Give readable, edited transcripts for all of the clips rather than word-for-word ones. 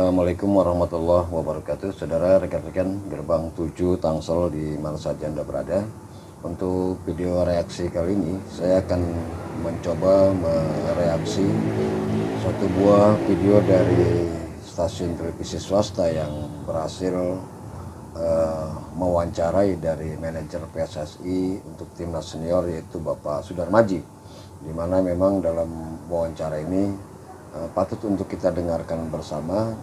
Assalamualaikum warahmatullahi wabarakatuh. Saudara, rekan-rekan Gerbang 7 Tangsel di mana saja Anda berada. Untuk video reaksi kali ini, saya akan mencoba mereaksi suatu buah video dari stasiun televisi swasta yang berhasil mewawancarai dari manajer PSSI untuk timnas senior, yaitu Bapak Sudarmaji, di mana memang dalam wawancara ini patut untuk kita dengarkan bersama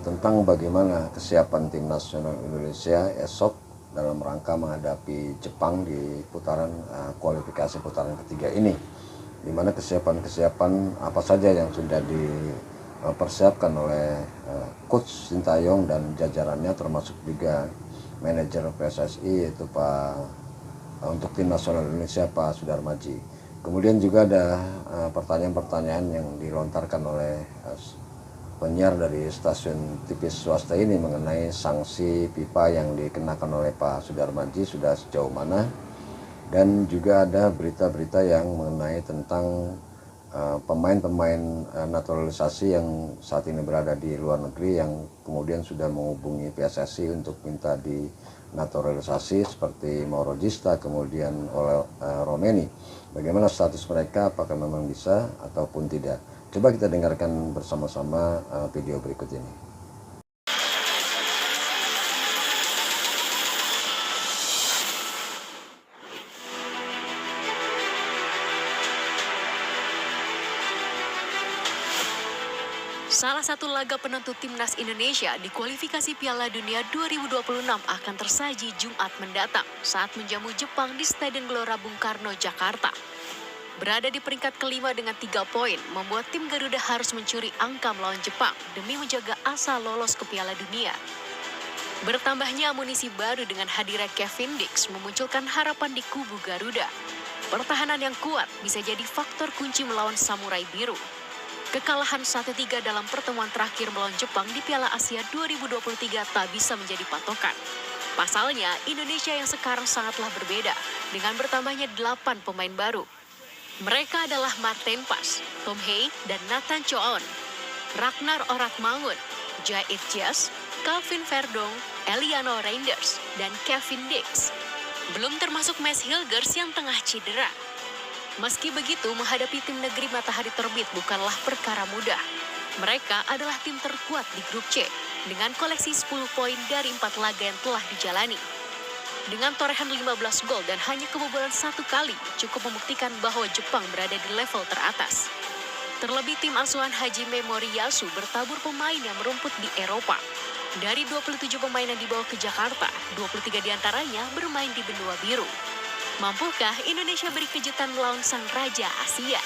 tentang bagaimana kesiapan tim nasional Indonesia esok dalam rangka menghadapi Jepang di putaran kualifikasi putaran ketiga ini, di mana kesiapan apa saja yang sudah dipersiapkan oleh Coach Sintayong dan jajarannya, termasuk juga manajer PSSI yaitu untuk tim nasional Indonesia Pak Sudarmaji. Kemudian juga ada pertanyaan-pertanyaan yang dilontarkan oleh penyiar dari stasiun TV swasta ini mengenai sanksi FIFA yang dikenakan oleh Pak Sudarmaji sudah sejauh mana, dan juga ada berita-berita yang mengenai tentang pemain-pemain naturalisasi yang saat ini berada di luar negeri yang kemudian sudah menghubungi PSSI untuk minta dinaturalisasi, seperti Mauro Gista, kemudian oleh Romeni. Bagaimana status mereka, apakah memang bisa ataupun tidak? Coba kita dengarkan bersama-sama video berikut ini. Salah satu laga penentu timnas Indonesia di kualifikasi Piala Dunia 2026 akan tersaji Jumat mendatang saat menjamu Jepang di Stadion Gelora Bung Karno, Jakarta. Berada di peringkat kelima dengan 3 poin, membuat tim Garuda harus mencuri angka melawan Jepang demi menjaga asa lolos ke Piala Dunia. Bertambahnya amunisi baru dengan hadirnya Kevin Dix memunculkan harapan di kubu Garuda. Pertahanan yang kuat bisa jadi faktor kunci melawan Samurai Biru. Kekalahan 1-3 dalam pertemuan terakhir melawan Jepang di Piala Asia 2023 tak bisa menjadi patokan. Pasalnya, Indonesia yang sekarang sangatlah berbeda dengan bertambahnya 8 pemain baru. Mereka adalah Martin Pas, Tom Hei, dan Nathan Choon, Ragnar Oratmangun, Jait Jas, Calvin Verdong, Eliano Reinders, dan Kevin Dix. Belum termasuk Mads Hilgers yang tengah cedera. Meski begitu, menghadapi tim negeri matahari terbit bukanlah perkara mudah. Mereka adalah tim terkuat di grup C, dengan koleksi 10 poin dari 4 laga yang telah dijalani. Dengan torehan 15 gol dan hanya kebobolan 1 kali, cukup membuktikan bahwa Jepang berada di level teratas. Terlebih tim asuhan Hajime Moriyasu bertabur pemain yang merumput di Eropa. Dari 27 pemain yang dibawa ke Jakarta, 23 diantaranya bermain di benua biru. Mampukah Indonesia beri kejutan melawan sang Raja Asia?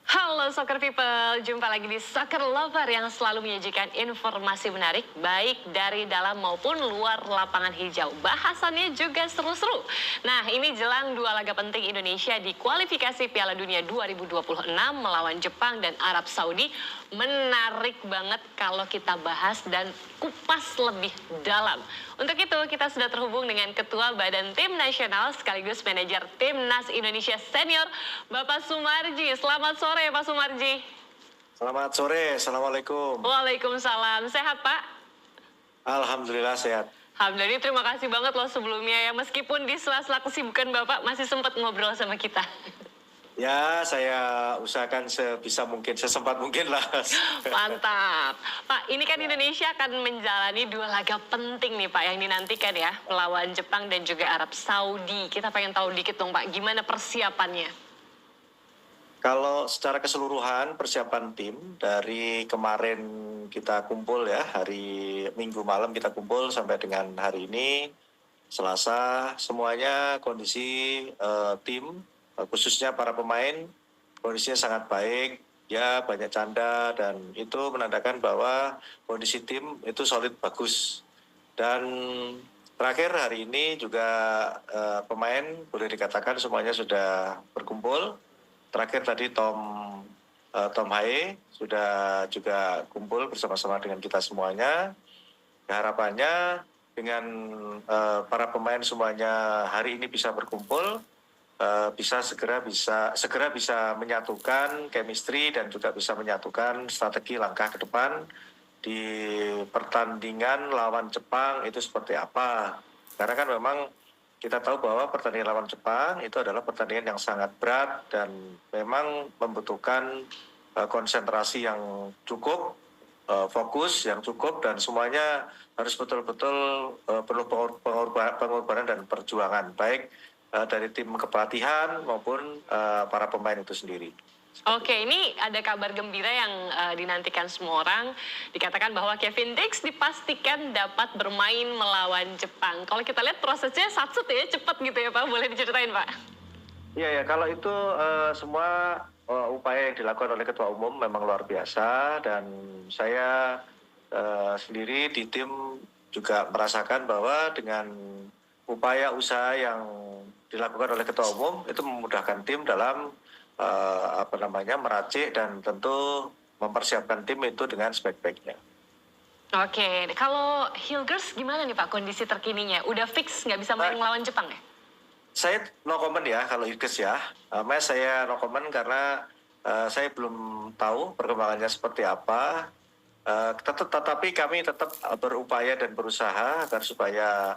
Halo Soccer People, jumpa lagi di Soccer Lover yang selalu menyajikan informasi menarik baik dari dalam maupun luar lapangan hijau. Bahasannya juga seru-seru. Nah, ini jelang 2 laga penting Indonesia di kualifikasi Piala Dunia 2026 melawan Jepang dan Arab Saudi. Menarik banget kalau kita bahas dan kupas lebih dalam. Untuk itu kita sudah terhubung dengan Ketua Badan Tim Nasional sekaligus Manajer Timnas Indonesia Senior, Bapak Sumarji. Selamat sore Pak Sumarji. Selamat sore, Assalamualaikum. Waalaikumsalam. Sehat Pak? Alhamdulillah sehat. Alhamdulillah, terima kasih banget loh sebelumnya ya. Meskipun di sela-sela kesibukan Bapak masih sempat ngobrol sama kita. Ya, saya usahakan sebisa mungkin, sesempat mungkin lah. Mantap. Pak, ini kan Indonesia akan menjalani 2 laga penting nih Pak yang dinantikan ya. Melawan Jepang dan juga Arab Saudi. Kita pengen tahu dikit dong Pak, gimana persiapannya? Kalau secara keseluruhan persiapan tim dari kemarin kita kumpul ya, hari Minggu malam kita kumpul sampai dengan hari ini, Selasa, semuanya kondisi tim, khususnya para pemain, kondisinya sangat baik, ya banyak canda, dan itu menandakan bahwa kondisi tim itu solid, bagus. Dan terakhir hari ini juga pemain boleh dikatakan semuanya sudah berkumpul. Terakhir tadi Tom Hae sudah juga kumpul bersama-sama dengan kita semuanya. Harapannya dengan para pemain semuanya hari ini bisa berkumpul, segera bisa menyatukan chemistry dan juga bisa menyatukan strategi langkah ke depan di pertandingan lawan Jepang itu seperti apa. Karena kan memang kita tahu bahwa pertandingan lawan Jepang itu adalah pertandingan yang sangat berat dan memang membutuhkan konsentrasi yang cukup, fokus yang cukup, dan semuanya harus betul-betul perlu pengorbanan dan perjuangan baik dari tim kepelatihan maupun para pemain itu sendiri. Oke, ini ada kabar gembira yang dinantikan semua orang. Dikatakan bahwa Kevin Dix dipastikan dapat bermain melawan Jepang. Kalau kita lihat prosesnya satset ya, cepat gitu ya Pak. Boleh diceritain Pak? Iya ya, kalau itu semua upaya yang dilakukan oleh Ketua Umum memang luar biasa, dan saya sendiri di tim juga merasakan bahwa dengan upaya usaha yang dilakukan oleh Ketua Umum itu memudahkan tim dalam meracik dan tentu mempersiapkan tim itu dengan sebaik-baiknya. Oke, kalau Hilgers gimana nih Pak kondisi terkininya? Udah fix nggak bisa main melawan Jepang ya? Saya no comment ya kalau Hilgers ya. Mas saya no comment karena saya belum tahu perkembangannya seperti apa. Tetapi kami tetap berupaya dan berusaha agar supaya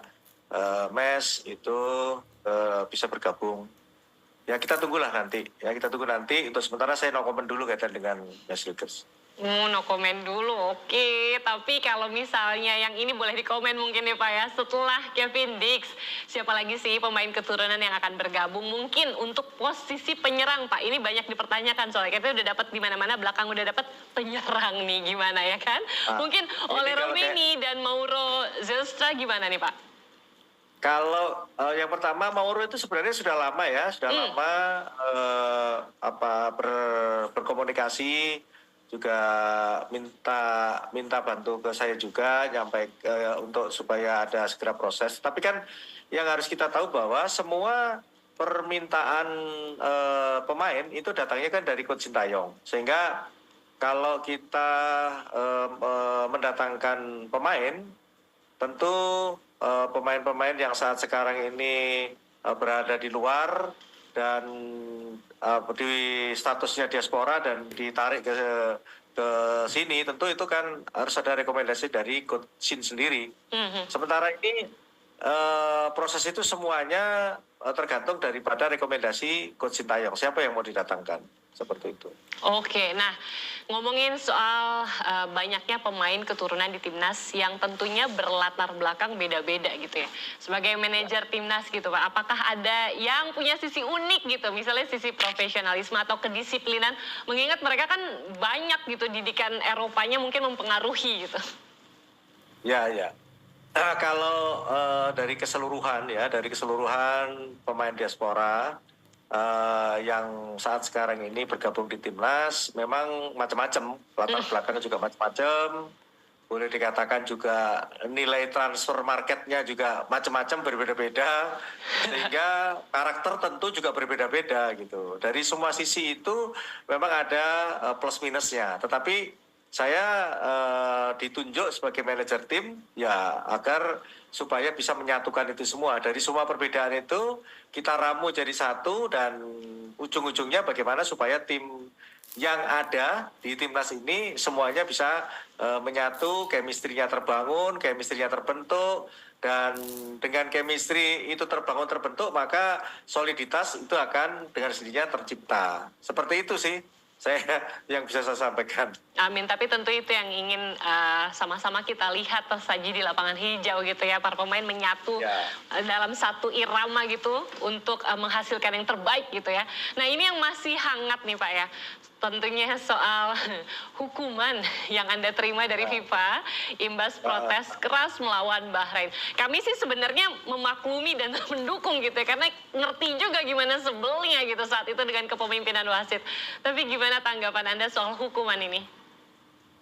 Mes itu bisa bergabung. Ya kita tunggulah nanti. Ya kita tunggu nanti. Untuk sementara saya no comment dulu kaitan dengan Mes Hilgers. No komen dulu, oke. Tapi kalau misalnya yang ini boleh dikomen mungkin ya Pak ya. Setelah Kevin Dix, siapa lagi sih pemain keturunan yang akan bergabung? Mungkin untuk posisi penyerang Pak. Ini banyak dipertanyakan soalnya kita udah dapat di mana-mana, belakang udah dapat penyerang nih, gimana ya kan? Mungkin oleh Romeni dan Mauro Zelstra gimana nih Pak? Kalau yang pertama Mauro itu sebenarnya sudah lama ya, lama berkomunikasi, juga minta bantu ke saya juga untuk supaya ada segera proses. Tapi kan yang harus kita tahu bahwa semua permintaan pemain itu datangnya kan dari Coach Sintayong. Sehingga kalau kita mendatangkan pemain, tentu pemain-pemain yang saat sekarang ini berada di luar dan di statusnya diaspora dan ditarik ke sini, tentu itu kan harus ada rekomendasi dari Coach Shin sendiri. Sementara ini proses itu semuanya tergantung daripada rekomendasi Coach Sintayong, siapa yang mau didatangkan, seperti itu. Oke, nah ngomongin soal banyaknya pemain keturunan di timnas yang tentunya berlatar belakang beda-beda gitu ya. Sebagai manajer timnas gitu Pak, apakah ada yang punya sisi unik gitu, misalnya sisi profesionalisme atau kedisiplinan, mengingat mereka kan banyak gitu didikan Eropanya mungkin mempengaruhi gitu. Ya. Kalau dari keseluruhan pemain diaspora yang saat sekarang ini bergabung di timnas memang macam-macam, latar belakangnya juga macam-macam, boleh dikatakan juga nilai transfer marketnya juga macam-macam, berbeda-beda, sehingga karakter tentu juga berbeda-beda gitu. Dari semua sisi itu memang ada plus minusnya, tetapi saya ditunjuk sebagai manajer tim ya agar supaya bisa menyatukan itu semua. Dari semua perbedaan itu kita ramu jadi satu, dan ujung-ujungnya bagaimana supaya tim yang ada di timnas ini semuanya bisa menyatu, chemistry-nya terbangun, chemistry-nya terbentuk, dan dengan chemistry itu terbentuk, maka soliditas itu akan dengan sendirinya tercipta. Seperti itu sih saya yang bisa saya sampaikan. Amin, tapi tentu itu yang ingin sama-sama kita lihat tersaji di lapangan hijau gitu ya, para pemain menyatu dalam satu irama gitu untuk menghasilkan yang terbaik gitu ya. Nah ini yang masih hangat nih Pak ya, tentunya soal hukuman yang Anda terima dari FIFA imbas protes keras melawan Bahrain. Kami sih sebenarnya memaklumi dan mendukung gitu ya, karena ngerti juga gimana sebelnya gitu saat itu dengan kepemimpinan wasit. Tapi gimana tanggapan Anda soal hukuman ini?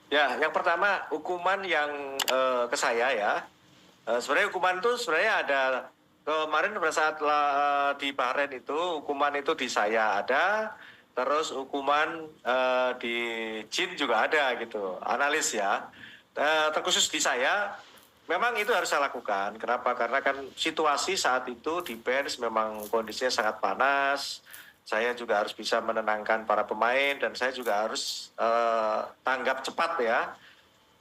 Ya, yang pertama hukuman yang ke saya ya. Sebenarnya hukuman itu sebenarnya ada kemarin pada saat di Bahrain itu hukuman itu di saya ada, terus hukuman di Jin juga ada gitu. Analis ya. Terkhusus di saya memang itu harus saya lakukan. Kenapa? Karena kan situasi saat itu di bench memang kondisinya sangat panas. Saya juga harus bisa menenangkan para pemain dan saya juga harus tanggap cepat ya.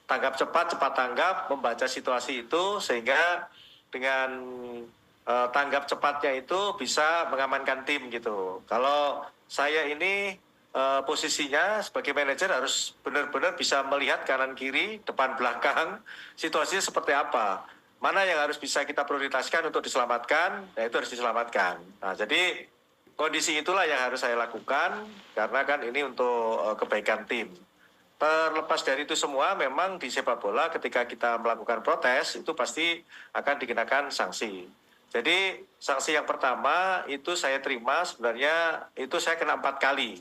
Tanggap cepat, cepat tanggap, membaca situasi itu sehingga dengan tanggap cepatnya itu bisa mengamankan tim gitu. Kalau saya ini posisinya sebagai manajer harus benar-benar bisa melihat kanan kiri, depan belakang, situasinya seperti apa. Mana yang harus bisa kita prioritaskan untuk diselamatkan, ya itu harus diselamatkan. Nah, jadi kondisi itulah yang harus saya lakukan karena kan ini untuk kebaikan tim. Terlepas dari itu semua, memang di sepak bola ketika kita melakukan protes itu pasti akan dikenakan sanksi. Jadi sanksi yang pertama itu saya terima sebenarnya itu saya kena 4 kali.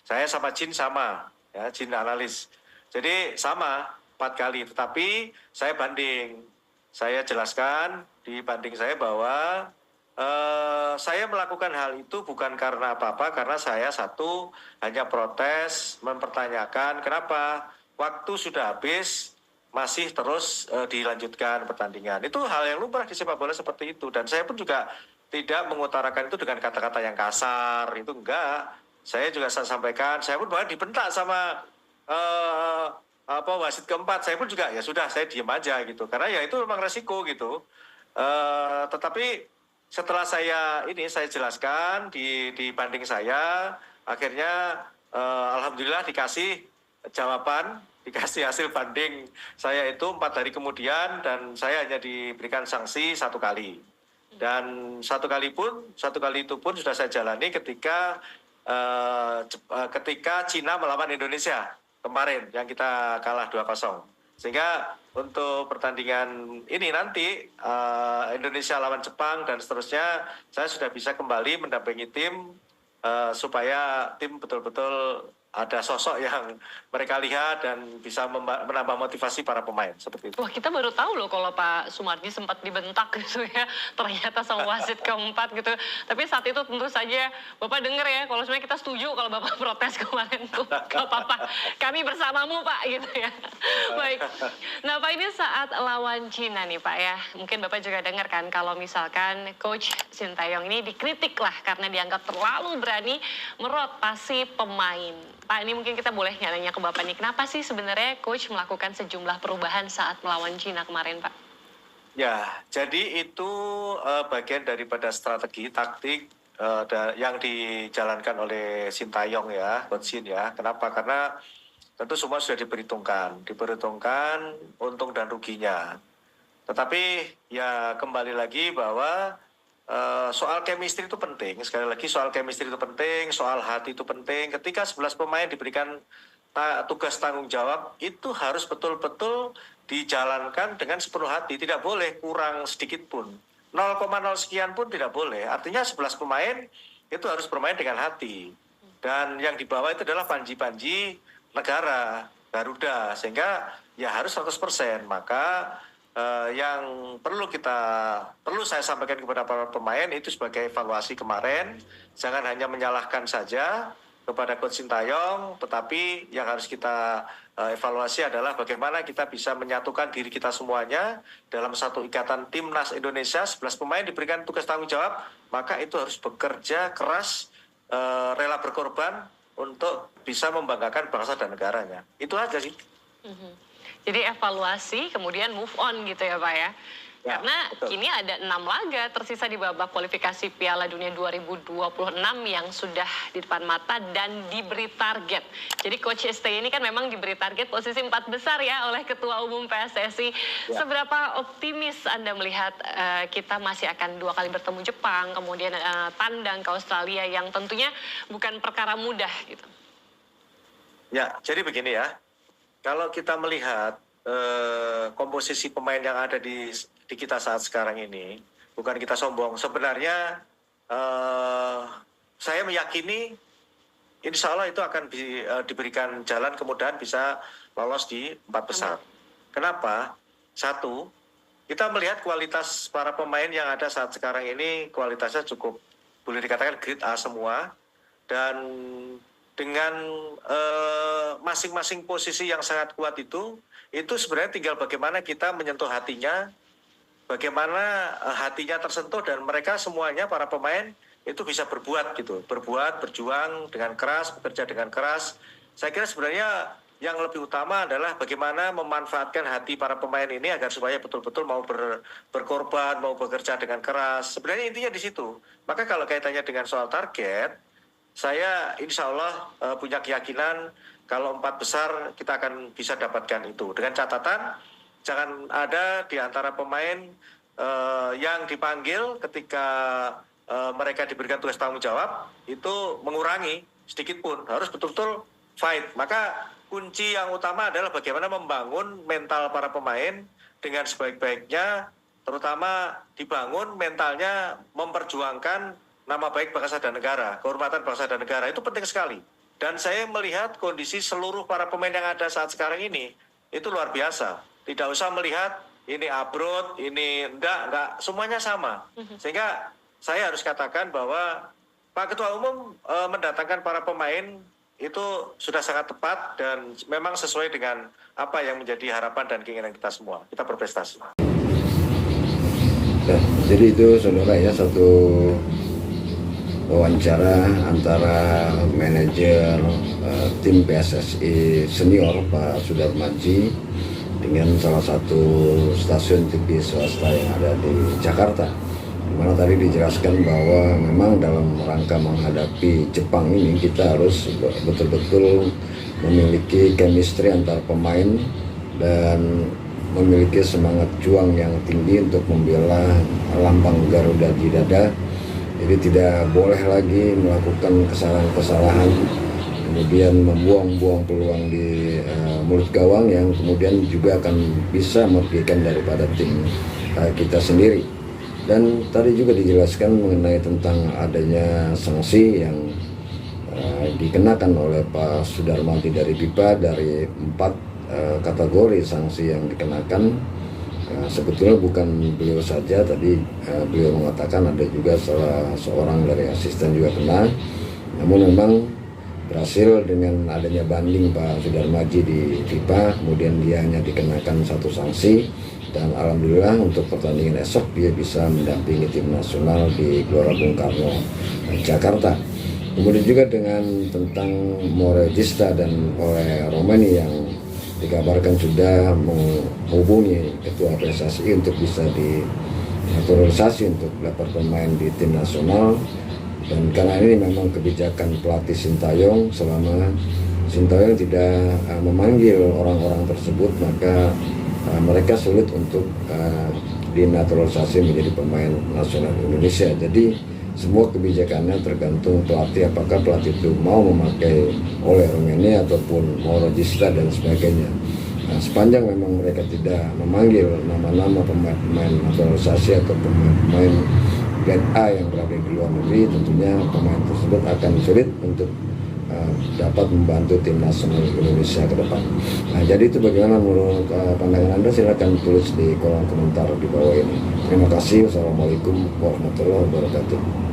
Saya sama Jin sama, ya Jin analis. Jadi sama 4 kali, tetapi saya banding. Saya jelaskan di banding saya bahwa saya melakukan hal itu bukan karena apa-apa, karena saya satu hanya protes, mempertanyakan kenapa waktu sudah habis masih terus dilanjutkan pertandingan. Itu hal yang lumrah di sepak bola seperti itu, dan saya pun juga tidak mengutarakan itu dengan kata-kata yang kasar, itu enggak. Saya juga saya sampaikan, saya pun bahkan dibentak sama wasit keempat, saya pun juga ya sudah saya diam aja gitu, karena ya itu memang resiko gitu. Tetapi setelah saya jelaskan di banding saya, akhirnya alhamdulillah dikasih jawaban, dikasih hasil banding saya itu 4 hari kemudian, dan saya hanya diberikan sanksi 1 kali. Dan 1 kali itu pun sudah saya jalani ketika Cina melawan Indonesia kemarin yang kita kalah 2-0. Sehingga untuk pertandingan ini nanti Indonesia lawan Jepang dan seterusnya, saya sudah bisa kembali mendampingi tim supaya tim betul-betul ada sosok yang mereka lihat dan bisa menambah motivasi para pemain seperti itu. Wah, kita baru tahu loh kalau Pak Sumardi sempat dibentak gitu ya, ternyata sama wasit keempat gitu. Tapi saat itu tentu saja Bapak dengar ya, kalau sebenarnya kita setuju kalau Bapak protes kemarin tuh, gak apa-apa, kami bersamamu Pak gitu ya. Baik, nah Pak ini saat lawan Cina nih Pak ya, mungkin Bapak juga dengar kan kalau misalkan Coach Sintayong ini dikritik lah karena dianggap terlalu berani merotasi pemain. Pak, ini mungkin kita boleh nanya ke Bapak nih, kenapa sih sebenarnya Coach melakukan sejumlah perubahan saat melawan Cina kemarin, Pak? Ya, jadi itu bagian daripada strategi taktik yang dijalankan oleh Sintayong ya, Coach Shin ya. Kenapa? Karena tentu semua sudah diperhitungkan untung dan ruginya. Tetapi ya kembali lagi bahwa soal chemistry itu penting, sekali lagi soal chemistry itu penting, soal hati itu penting. Ketika 11 pemain diberikan tugas tanggung jawab, itu harus betul-betul dijalankan dengan sepenuh hati, tidak boleh kurang sedikit pun. 0,0 sekian pun tidak boleh. Artinya 11 pemain itu harus bermain dengan hati. Dan yang dibawa itu adalah panji-panji negara, Garuda, sehingga ya harus 100%. Maka yang perlu saya sampaikan kepada para pemain itu sebagai evaluasi kemarin, jangan hanya menyalahkan saja kepada Coach Sintayong, tetapi yang harus kita evaluasi adalah bagaimana kita bisa menyatukan diri kita semuanya dalam satu ikatan timnas Indonesia. 11 pemain diberikan tugas tanggung jawab, maka itu harus bekerja keras, rela berkorban untuk bisa membanggakan bangsa dan negaranya. Itu aja sih. Jadi evaluasi, kemudian move on gitu ya Pak ya. Ya, karena betul. kini ada 6 laga tersisa di babak kualifikasi Piala Dunia 2026 yang sudah di depan mata dan diberi target. Jadi Coach ST ini kan memang diberi target posisi 4 besar ya oleh Ketua Umum PSSI. Ya. Seberapa optimis Anda melihat kita masih akan 2 kali bertemu Jepang, kemudian tandang ke Australia yang tentunya bukan perkara mudah gitu. Ya, jadi begini ya. Kalau kita melihat komposisi pemain yang ada di kita saat sekarang ini, bukan kita sombong. Sebenarnya saya meyakini insya Allah itu akan diberikan jalan kemudahan bisa lolos di 4 besar. Kenapa? Satu, kita melihat kualitas para pemain yang ada saat sekarang ini kualitasnya cukup boleh dikatakan grade A semua, dan dengan masing-masing posisi yang sangat kuat itu sebenarnya tinggal bagaimana kita menyentuh hatinya, bagaimana hatinya tersentuh dan mereka semuanya para pemain itu bisa berbuat gitu, berjuang dengan keras, bekerja dengan keras. Saya kira sebenarnya yang lebih utama adalah bagaimana memanfaatkan hati para pemain ini agar supaya betul-betul mau berkorban, mau bekerja dengan keras. Sebenarnya intinya di situ. Maka kalau kaitannya dengan soal target, saya insya Allah punya keyakinan kalau 4 besar kita akan bisa dapatkan itu. Dengan catatan jangan ada di antara pemain yang dipanggil ketika mereka diberikan tugas tanggung jawab itu mengurangi sedikit pun. Harus betul-betul fight. Maka kunci yang utama adalah bagaimana membangun mental para pemain dengan sebaik-baiknya, terutama dibangun mentalnya memperjuangkan nama baik bangsa dan negara, kehormatan bangsa dan negara, itu penting sekali. Dan saya melihat kondisi seluruh para pemain yang ada saat sekarang ini, itu luar biasa. Tidak usah melihat ini abroad, ini enggak, semuanya sama. Sehingga saya harus katakan bahwa Pak Ketua Umum mendatangkan para pemain itu sudah sangat tepat dan memang sesuai dengan apa yang menjadi harapan dan keinginan kita semua. Kita berprestasi. Nah, jadi itu saudara ya, satu wawancara antara manajer tim PSSI senior Pak Sudarmaji dengan salah satu stasiun TV swasta yang ada di Jakarta, di mana tadi dijelaskan bahwa memang dalam rangka menghadapi Jepang ini kita harus betul-betul memiliki chemistry antar pemain dan memiliki semangat juang yang tinggi untuk membela lambang Garuda di dada. Jadi tidak boleh lagi melakukan kesalahan-kesalahan, kemudian membuang-buang peluang di mulut gawang yang kemudian juga akan bisa merugikan daripada tim kita sendiri. Dan tadi juga dijelaskan mengenai tentang adanya sanksi yang dikenakan oleh Pak Sudarmanti dari FIFA dari 4 kategori sanksi yang dikenakan. Sebetulnya bukan beliau saja, tadi beliau mengatakan ada juga salah seorang dari asisten juga kena, namun memang berhasil dengan adanya banding Pak Sudarmaji di FIFA, kemudian dia hanya dikenakan 1 sanksi dan alhamdulillah untuk pertandingan esok dia bisa mendampingi tim nasional di Gelora Bung Karno, Jakarta. Kemudian juga dengan tentang Moregista dan oleh Romani yang dikabarkan sudah menghubungi Ketua PSSI untuk bisa dinaturalisasi untuk dapat bermain di tim nasional. Dan karena ini memang kebijakan pelatih Sintayong, selama Sintayong tidak memanggil orang-orang tersebut, maka mereka sulit untuk dinaturalisasi menjadi pemain nasional Indonesia. Jadi semua kebijakannya tergantung pelatih, apakah pelatih itu mau memakai oleh Romani ataupun mau regista dan sebagainya. Nah, sepanjang memang mereka tidak memanggil nama-nama pemain naturalisasi atau pemain Grade A yang berada di luar negeri, tentunya pemain tersebut akan sulit untuk dapat membantu tim nasional Indonesia ke depan. Nah, jadi itu bagaimana menurut pandangan Anda? Silakan tulis di kolom komentar di bawah ini. Terima kasih. Wassalamualaikum warahmatullahi wabarakatuh.